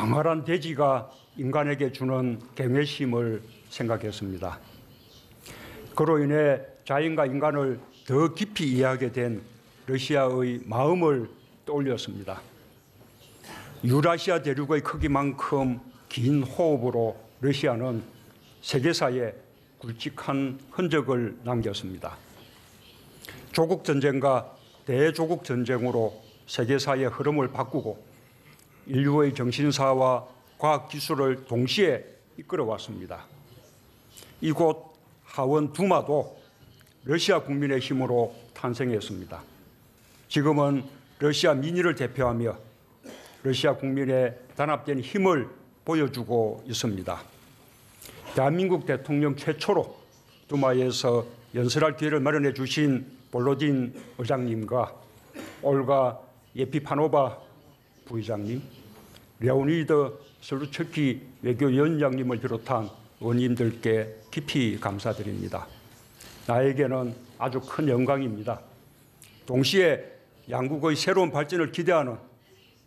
광활한 대지가 인간에게 주는 경외심을 생각했습니다. 그로 인해 자연과 인간을 더 깊이 이해하게 된 러시아의 마음을 떠올렸습니다. 유라시아 대륙의 크기만큼 긴 호흡으로 러시아는 세계사에 굵직한 흔적을 남겼습니다. 조국전쟁과 대조국전쟁으로 세계사의 흐름을 바꾸고 인류의 정신사와 과학기술을 동시에 이끌어왔습니다. 이곳 하원 두마도 러시아 국민의 힘으로 탄생했습니다. 지금은 러시아 민의를 대표하며 러시아 국민의 단합된 힘을 보여주고 있습니다. 대한민국 대통령 최초로 두마에서 연설할 기회를 마련해 주신 볼로딘 의장님과 올가 예피파노바 부의장님, 레오니드 슬루츠키 외교위원장님을 비롯한 의원님들께 깊이 감사드립니다. 나에게는 아주 큰 영광입니다. 동시에 양국의 새로운 발전을 기대하는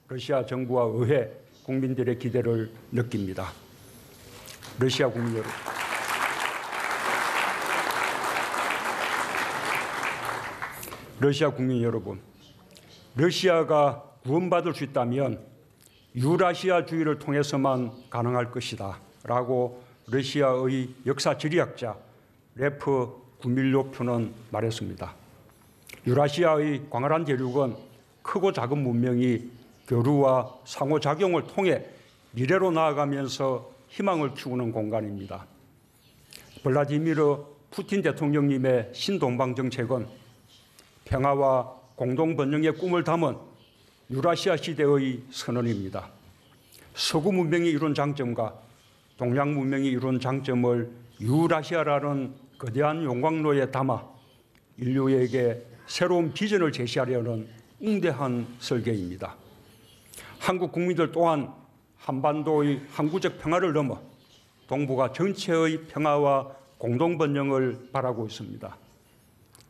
러시아 정부와 의회, 국민들의 기대를 느낍니다. 러시아 국민 여러분, 러시아 국민 여러분, 러시아가 구원받을 수 있다면 유라시아주의를 통해서만 가능할 것이다 라고 러시아의 역사 지리학자 레프 구밀요프는 말했습니다. 유라시아의 광활한 대륙은 크고 작은 문명이 교류와 상호작용을 통해 미래로 나아가면서 희망을 키우는 공간입니다. 블라디미르 푸틴 대통령님의 신동방 정책은 평화와 공동번영의 꿈을 담은 유라시아 시대의 선언입니다. 서구 문명이 이룬 장점과 동양 문명이 이룬 장점을 유라시아라는 거대한 용광로에 담아 인류에게 새로운 비전을 제시하려는 웅대한 설계입니다. 한국 국민들 또한 한반도의 항구적 평화를 넘어 동북아 전체의 평화와 공동번영을 바라고 있습니다.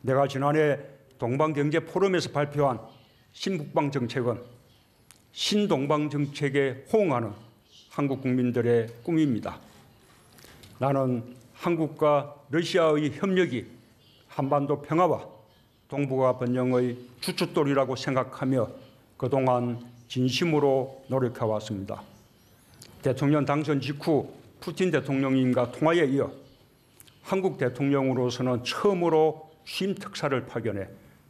내가 지난해 동방경제포럼에서 발표한 신북방 정책은 신동방 정책에 호응하는 한국 국민들의 꿈입니다. 나는 한국과 러시아의 협력이 한반도 평화와 동북아 번영의 주춧돌이라고 생각하며 그동안 진심으로 노력해왔습니다. 대통령 당선 직후 푸틴 대통령님과 통화에 이어 한국 대통령으로서는 처음으로 취임 특사를 파견해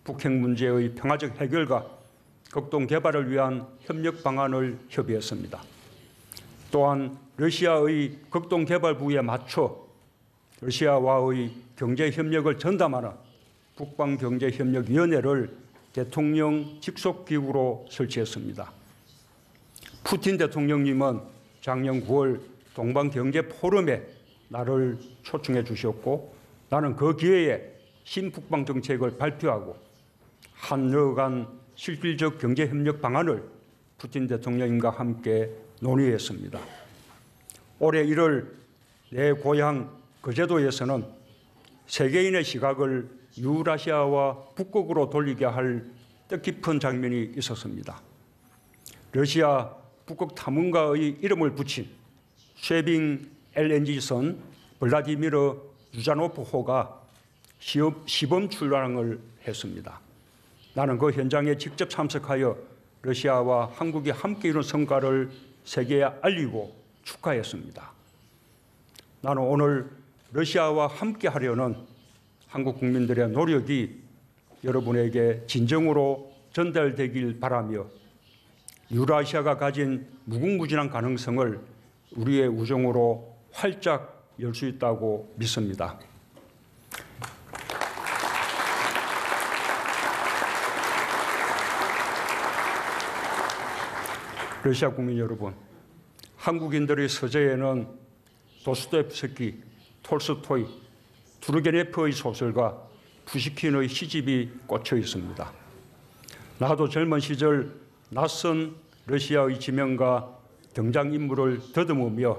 북핵 문제의 평화적 해결과 극동 개발을 위한 협력 방안을 협의했습니다. 또한 러시아의 극동 개발부에 맞춰 러시아와의 경제 협력을 전담하는 북방경제협력위원회를 대통령 직속기구로 설치했습니다. 푸틴 대통령님은 작년 9월 동방경제포럼에 나를 초청해 주셨고 나는 그 기회에 신북방 정책을 발표하고 한여 간 실질적 경제협력 방안을 푸틴 대통령님과 함께 논의했습니다. 올해 1월 내 고향 거제도에서는 세계인의 시각을 유라시아와 북극으로 돌리게 할 뜻깊은 장면이 있었습니다. 러시아 북극 탐험가의 이름을 붙인 쉐빙 LNG선 블라디미르 유자노프호가 시범 출항을 했습니다. 나는 그 현장에 직접 참석하여 러시아와 한국이 함께 이룬 성과를 세계에 알리고 축하했습니다. 나는 오늘 러시아와 함께 하려는 한국 국민들의 노력이 여러분에게 진정으로 전달되길 바라며 유라시아가 가진 무궁무진한 가능성을 우리의 우정으로 활짝 열 수 있다고 믿습니다. 러시아 국민 여러분, 한국인들의 서재에는 도스토옙스키, 톨스토이, 투르게네프의 소설과 푸시킨의 시집이 꽂혀 있습니다. 나도 젊은 시절 낯선 러시아의 지명과 등장인물을 더듬으며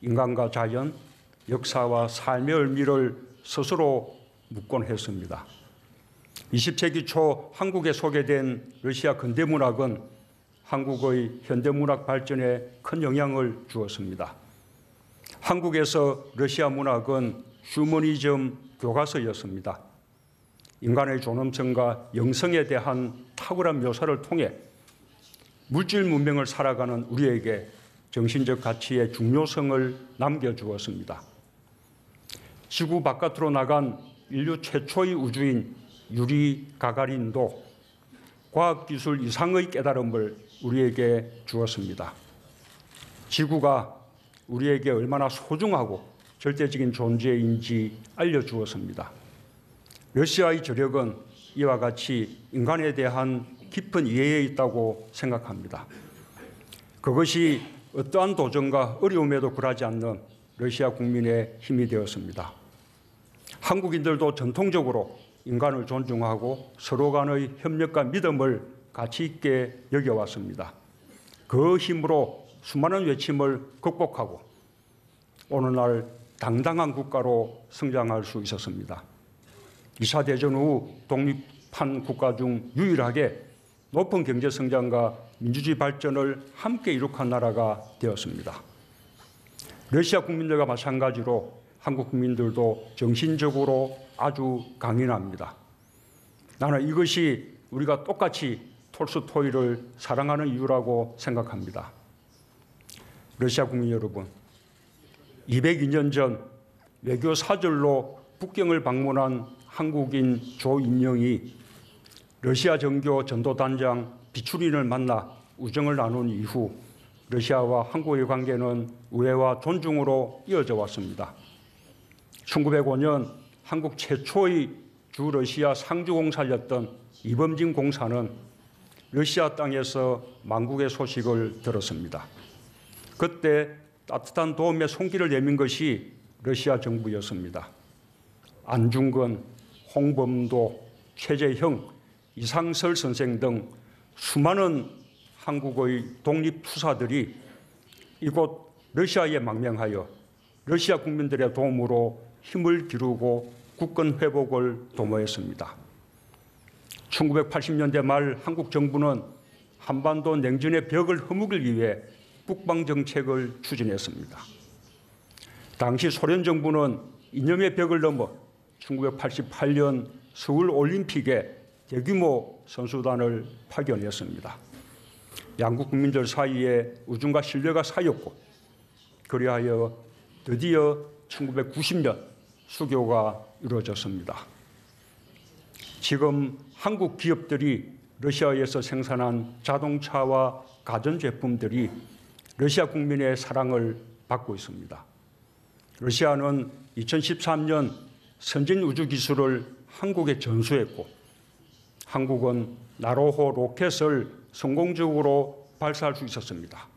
인간과 자연, 역사와 삶의 의미를 스스로 묻곤 했습니다. 20세기 초 한국에 소개된 러시아 근대문학은 한국의 현대문학 발전에 큰 영향을 주었습니다. 한국에서 러시아 문학은 휴머니즘 교과서였습니다. 인간의 존엄성과 영성에 대한 탁월한 묘사를 통해 물질 문명을 살아가는 우리에게 정신적 가치의 중요성을 남겨주었습니다. 지구 바깥으로 나간 인류 최초의 우주인 유리 가가린도 과학기술 이상의 깨달음을 우리에게 주었습니다. 지구가 우리에게 얼마나 소중하고 절대적인 존재인지 알려주었습니다. 러시아의 저력은 이와 같이 인간에 대한 깊은 이해에 있다고 생각합니다. 그것이 어떠한 도전과 어려움에도 굴하지 않는 러시아 국민의 힘이 되었습니다. 한국인들도 전통적으로 인간을 존중하고 서로 간의 협력과 믿음을 가치 있게 여겨왔습니다. 그 힘으로 수많은 외침을 극복하고 오늘날 당당한 국가로 성장할 수 있었습니다. 2차 대전 후 독립한 국가 중 유일하게 높은 경제 성장과 민주주의 발전을 함께 이룩한 나라가 되었습니다. 러시아 국민들과 마찬가지로 한국 국민들도 정신적으로 아주 강인합니다. 나는 이것이 우리가 똑같이 톨스토이를 사랑하는 이유라고 생각합니다. 러시아 국민 여러분, 202년 전 외교 사절로 북경을 방문한 한국인 조인영이 러시아 정교 전도단장 비추린을 만나 우정을 나눈 이후 러시아와 한국의 관계는 우애와 존중으로 이어져 왔습니다. 1905년 한국 최초의 주러시아 상주공사였던 이범진 공사는 러시아 땅에서 만국의 소식을 들었습니다. 그때 따뜻한 도움의 손길을 내민 것이 러시아 정부였습니다. 안중근, 홍범도, 최재형, 이상설 선생 등 수많은 한국의 독립투사들이 이곳 러시아에 망명하여 러시아 국민들의 도움으로 힘을 기르고 국권 회복을 도모했습니다. 1980년대 말 한국 정부는 한반도 냉전의 벽을 허무기 위해 북방 정책을 추진했습니다. 당시 소련 정부는 이념의 벽을 넘어 1988년 서울 올림픽에 대규모 선수단을 파견했습니다. 양국 국민들 사이에 우정과 신뢰가 쌓였고 그리하여 드디어 1990년 수교가 이루어졌습니다. 지금 한국 기업들이 러시아에서 생산한 자동차와 가전제품들이 러시아 국민의 사랑을 받고 있습니다. 러시아는 2013년 선진 우주 기술을 한국에 전수했고 한국은 나로호 로켓을 성공적으로 발사할 수 있었습니다.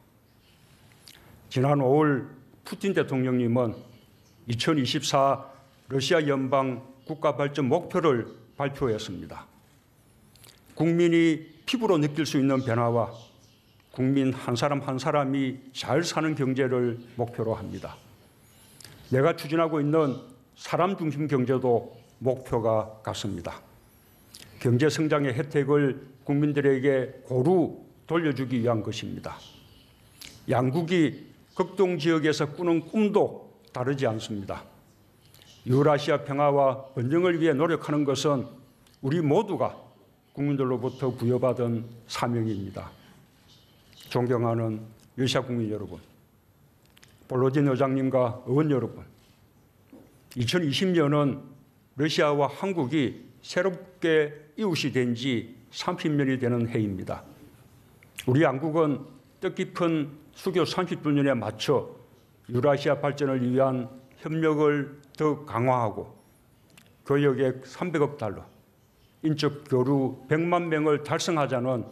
지난 5월 푸틴 대통령님은 2024 러시아 연방 국가 발전 목표를 발표했습니다. 국민이 피부로 느낄 수 있는 변화와 국민 한 사람 한 사람이 잘 사는 경제를 목표로 합니다. 내가 추진하고 있는 사람 중심 경제도 목표가 같습니다. 경제 성장의 혜택을 국민들에게 고루 돌려주기 위한 것입니다. 양국이 극동 지역에서 꾸는 꿈도 다르지 않습니다. 유라시아 평화와 번영을 위해 노력하는 것은 우리 모두가 국민들로부터 부여받은 사명입니다. 존경하는 러시아 국민 여러분, 볼로딘 의장님과 의원 여러분, 2020년은 러시아와 한국이 새롭게 이웃이 된 지 30년이 되는 해입니다. 우리 양국은 뜻깊은 수교 30주년에 맞춰 유라시아 발전을 위한 협력을 더 강화하고 교역액 300억 달러, 인적 교류 100만 명을 달성하자는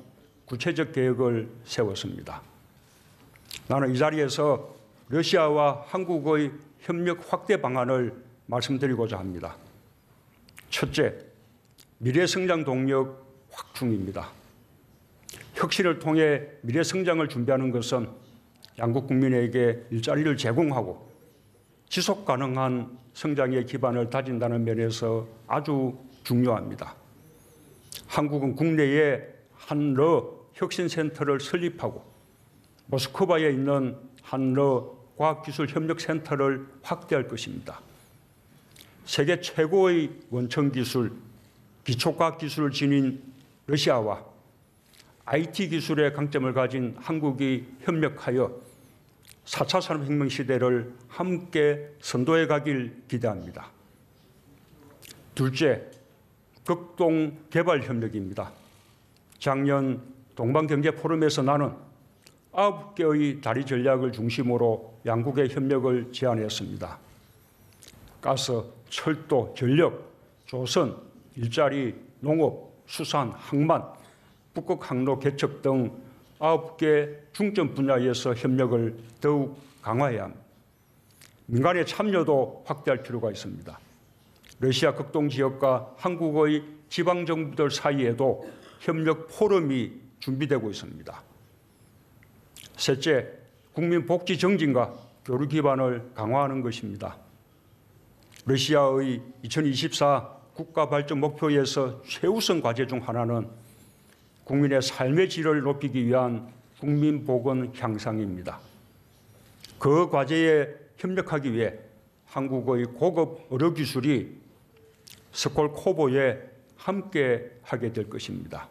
구체적 계획을 세웠습니다. 나는 이 자리에서 러시아와 한국의 협력 확대 방안을 말씀드리고자 합니다. 첫째, 미래성장 동력 확충입니다. 혁신을 통해 미래성장을 준비하는 것은 양국 국민에게 일자리를 제공하고 지속 가능한 성장의 기반을 다진다는 면에서 아주 중요합니다. 한국은 국내에 한러 혁신센터를 설립하고 모스크바에 있는 한러 과학기술협력센터를 확대할 것입니다. 세계 최고의 원천기술, 기초과학기술을 지닌 러시아와 IT 기술의 강점을 가진 한국이 협력하여 4차 산업혁명 시대를 함께 선도해 가길 기대합니다. 둘째, 극동개발협력입니다. 작년 동방경제포럼에서 나는 9개의 다리 전략을 중심으로 양국의 협력을 제안했습니다. 가스, 철도, 전력, 조선, 일자리, 농업, 수산, 항만, 북극 항로 개척 등 9개 중점 분야에서 협력을 더욱 강화해야 합니다. 민간의 참여도 확대할 필요가 있습니다. 러시아 극동 지역과 한국의 지방정부들 사이에도 협력 포럼이 준비되고 있습니다. 셋째, 국민복지 정진과 교류 기반을 강화하는 것입니다. 러시아의 2024 국가발전 목표에서 최우선 과제 중 하나는 국민의 삶의 질을 높이기 위한 국민보건 향상입니다. 그 과제에 협력하기 위해 한국의 고급 의료기술이 스콜코보에 함께 하게 될 것입니다.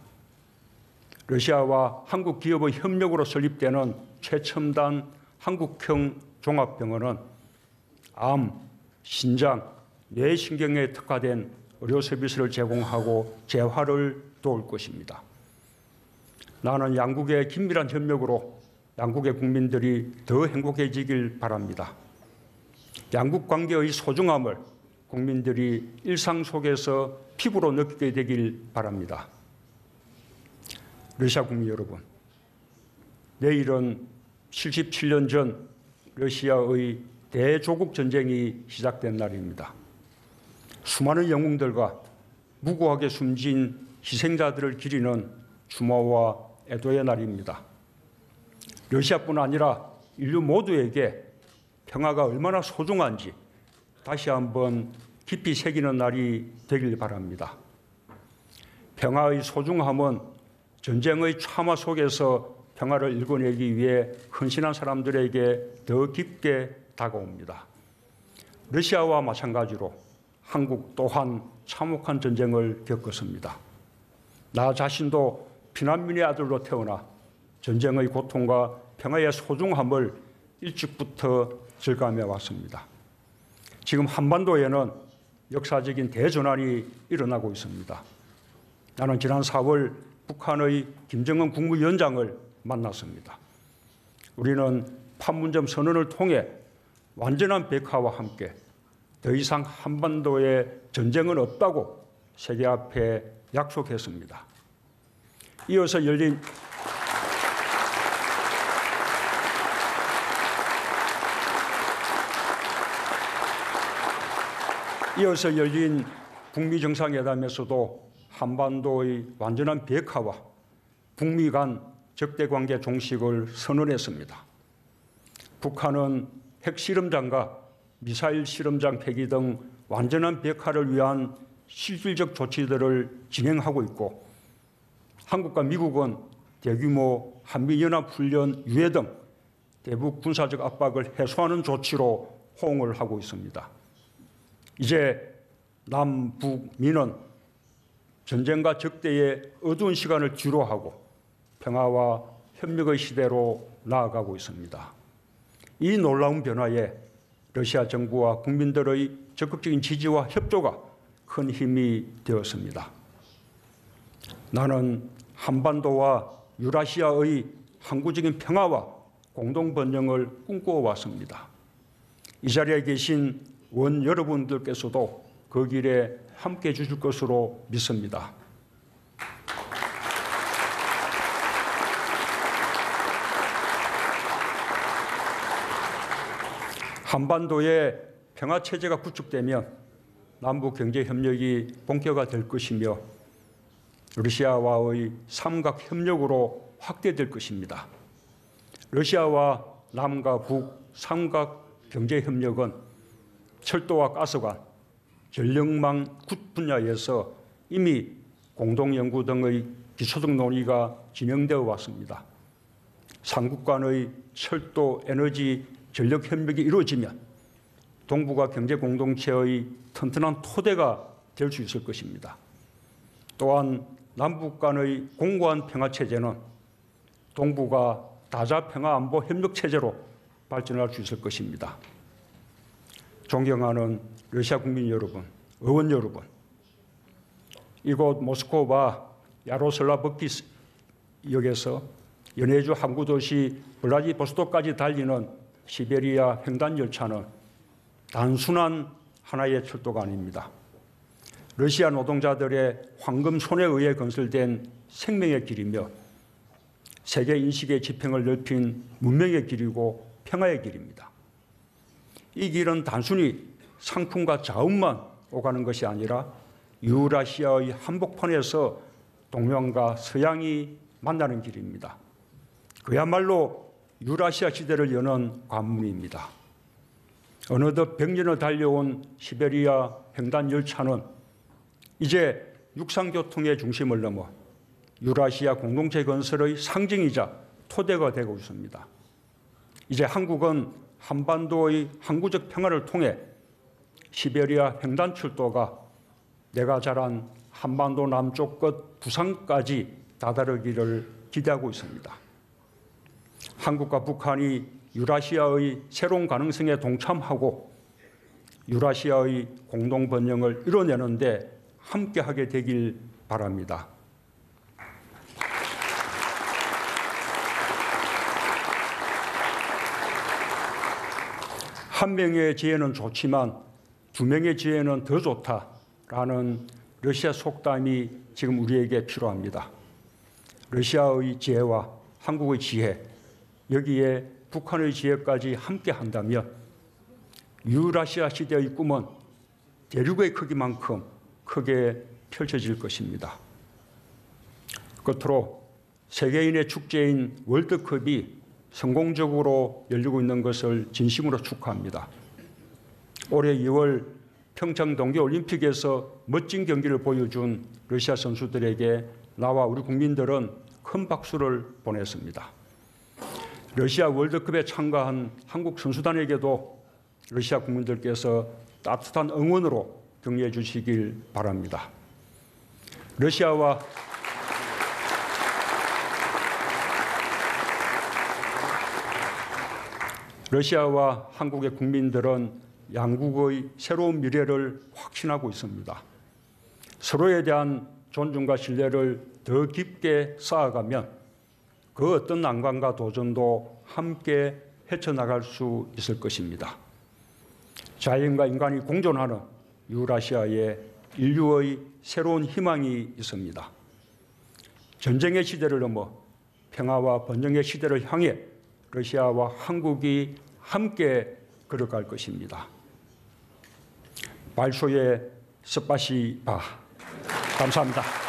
러시아와 한국 기업의 협력으로 설립되는 최첨단 한국형 종합병원은 암, 신장, 뇌신경에 특화된 의료 서비스를 제공하고 재활을 도울 것입니다. 나는 양국의 긴밀한 협력으로 양국의 국민들이 더 행복해지길 바랍니다. 양국 관계의 소중함을 국민들이 일상 속에서 피부로 느끼게 되길 바랍니다. 러시아 국민 여러분, 내일은 77년 전 러시아의 대조국 전쟁이 시작된 날입니다. 수많은 영웅들과 무고하게 숨진 희생자들을 기리는 추모와 애도의 날입니다. 러시아뿐 아니라 인류 모두에게 평화가 얼마나 소중한지 다시 한번 깊이 새기는 날이 되길 바랍니다. 평화의 소중함은 전쟁의 참화 속에서 평화를 일궈내기 위해 헌신한 사람들에게 더 깊게 다가옵니다. 러시아와 마찬가지로 한국 또한 참혹한 전쟁을 겪었습니다. 나 자신도 피난민의 아들로 태어나 전쟁의 고통과 평화의 소중함을 일찍부터 절감해 왔습니다. 지금 한반도에는 역사적인 대전환이 일어나고 있습니다. 나는 지난 4월 북한의 김정은 국무위원장을 만났습니다. 우리는 판문점 선언을 통해 완전한 백화와 함께 더 이상 한반도에 전쟁은 없다고 세계 앞에 약속했습니다. 이어서 열린 북미 정상회담에서도 한반도의 완전한 비핵화와 북미 간 적대관계 종식을 선언했습니다. 북한은 핵실험장과 미사일 실험장 폐기 등 완전한 비핵화를 위한 실질적 조치들을 진행하고 있고, 한국과 미국은 대규모 한미연합훈련 유예 등 대북 군사적 압박을 해소하는 조치로 호응을 하고 있습니다. 이제 남북미는 전쟁과 적대의 어두운 시간을 뒤로하고 평화와 협력의 시대로 나아가고 있습니다. 이 놀라운 변화에 러시아 정부와 국민들의 적극적인 지지와 협조가 큰 힘이 되었습니다. 나는 한반도와 유라시아의 항구적인 평화와 공동 번영을 꿈꿔왔습니다. 이 자리에 계신 원 여러분들께서도 그 길에 함께해 주실 것으로 믿습니다. 한반도의 평화체제가 구축되면 남북 경제협력이 본격화될 것이며 러시아와의 삼각협력으로 확대될 것입니다. 러시아와 남과 북 삼각경제협력은 철도와 가스관, 전력망 굿 분야에서 이미 공동연구 등의 기초적 논의가 진행되어 왔습니다. 삼국 간의 철도, 에너지, 전력 협력이 이루어지면 동북아 경제 공동체의 튼튼한 토대가 될 수 있을 것입니다. 또한 남북 간의 공고한 평화 체제는 동북아 다자 평화 안보 협력 체제로 발전할 수 있을 것입니다. 존경하는 러시아 국민 여러분, 의원 여러분, 이곳 모스크바 야로슬라브키 역에서 연해주 항구 도시 블라디보스토크까지 달리는 시베리아 횡단 열차는 단순한 하나의 철도가 아닙니다. 러시아 노동자들의 황금 손에 의해 건설된 생명의 길이며 세계 인식의 지평을 넓힌 문명의 길이고 평화의 길입니다. 이 길은 단순히 상품과 자원만 오가는 것이 아니라 유라시아의 한복판에서 동양과 서양이 만나는 길입니다. 그야말로 유라시아 시대를 여는 관문입니다. 어느덧 100년을 달려온 시베리아 횡단 열차는 이제 육상교통의 중심을 넘어 유라시아 공동체 건설의 상징이자 토대가 되고 있습니다. 이제 한국은 한반도의 항구적 평화를 통해 시베리아 횡단 철도가 내가 자란 한반도 남쪽 끝 부산까지 다다르기를 기대하고 있습니다. 한국과 북한이 유라시아의 새로운 가능성에 동참하고 유라시아의 공동 번영을 이뤄내는데 함께하게 되길 바랍니다. 한 명의 지혜는 좋지만 두 명의 지혜는 더 좋다라는 러시아 속담이 지금 우리에게 필요합니다. 러시아의 지혜와 한국의 지혜, 여기에 북한의 지혜까지 함께 한다면 유라시아 시대의 꿈은 대륙의 크기만큼 크게 펼쳐질 것입니다. 끝으로 세계인의 축제인 월드컵이 성공적으로 열리고 있는 것을 진심으로 축하합니다. 올해 2월 평창 동계올림픽에서 멋진 경기를 보여준 러시아 선수들에게 나와 우리 국민들은 큰 박수를 보냈습니다. 러시아 월드컵에 참가한 한국 선수단에게도 러시아 국민들께서 따뜻한 응원으로 격려해 주시길 바랍니다. 러시아와 한국의 국민들은 양국의 새로운 미래를 확신하고 있습니다. 서로에 대한 존중과 신뢰를 더 깊게 쌓아가면 그 어떤 난관과 도전도 함께 헤쳐나갈 수 있을 것입니다. 자연과 인간이 공존하는 유라시아에 인류의 새로운 희망이 있습니다. 전쟁의 시대를 넘어 평화와 번영의 시대를 향해 러시아와 한국이 함께 걸어갈 것입니다. 발쇼의 스파시바. 감사합니다.